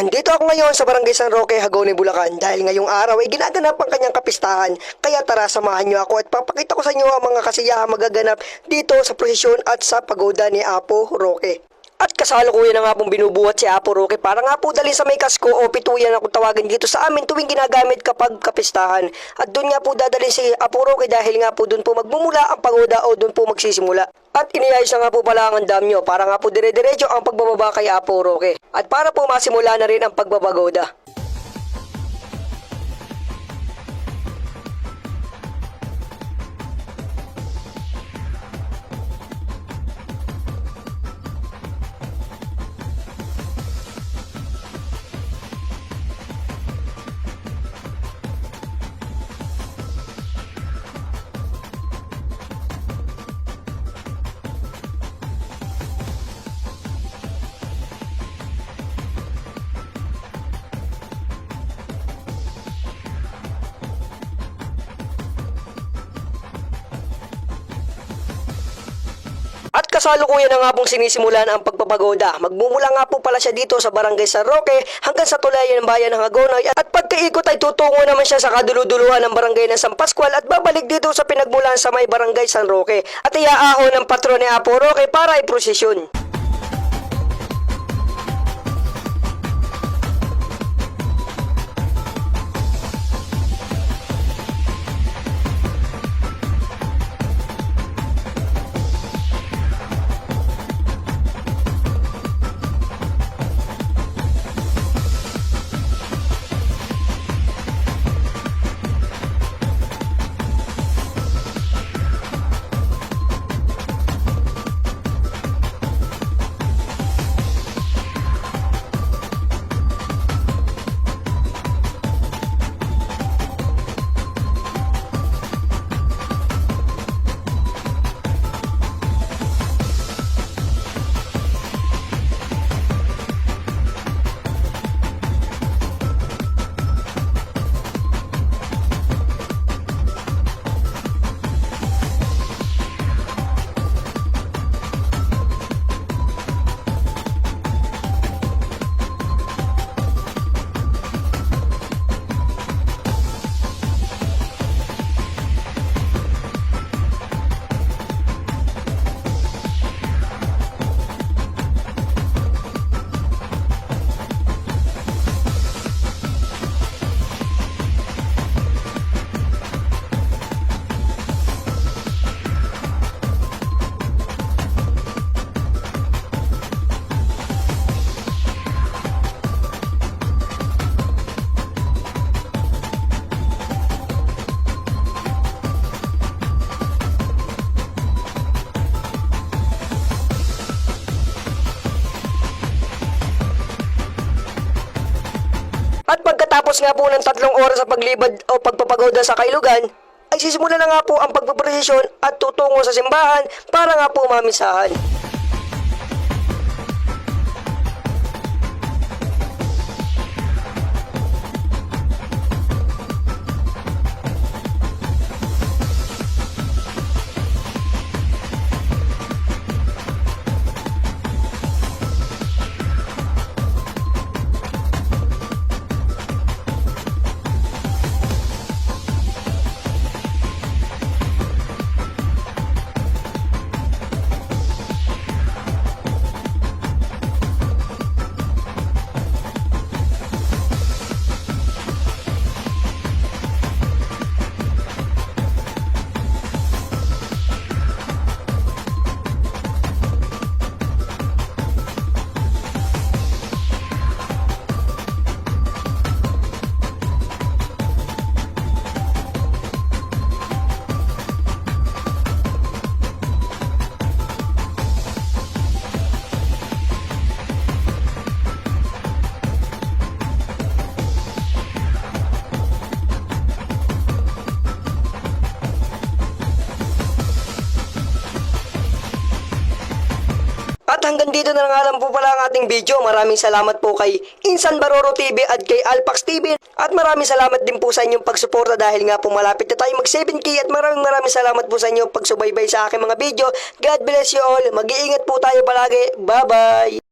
Andito ako ngayon sa Barangay San Roque, Hagonoy, Bulacan dahil ngayong araw ay ginaganap ang kanyang kapistahan. Kaya tara, samahan niyo ako at papakita ko sa inyo ang mga kasiyahang magaganap dito sa prosesyon at sa pagoda ni Apo Roque. At kasalukuyan na nga pong binubuhat si Apo Roque para nga po dalhin sa may kasko o pituyan na kung tawagin dito sa amin tuwing ginagamit kapag kapistahan. At doon nga po dadalhin si Apo Roque dahil nga po doon po magmumula ang pagoda o doon po magsisimula. At iniayos na nga po pala ang andamyo para nga po dire-diretso ang pagbababa kay Apo Roque. At para po masimula na rin ang pagbabagoda. At kasalukuyan na nga pong sinisimulan ang pagpapagoda. Magmumula nga po pala siya dito sa Barangay San Roque hanggang sa tulayan ng bayan ng Hagonoy. At pagkaikot ay tutungo naman siya sa kaduluduluhan ng Barangay ng San Pascual at babalik dito sa pinagmulan sa may Barangay San Roque. At iaahon ng patron ni Apo Roque para iprosesyon. At pagkatapos nga po ng 3 oras sa paglibad o pagpapagoda sa kailugan, ay sisimula na nga po ang pagpaprosesyon at tutungo sa simbahan para nga po mamisahan. At hanggang dito na nga lang po pala ang ating video. Maraming salamat po kay Insan Baroro TV at kay Alpax TV. At maraming salamat din po sa inyong pagsuporta dahil nga po malapit na tayo mag 7K. At maraming salamat po sa inyong pagsubaybay sa aking mga video. God bless you all. Mag-iingat po tayo palagi. Bye-bye!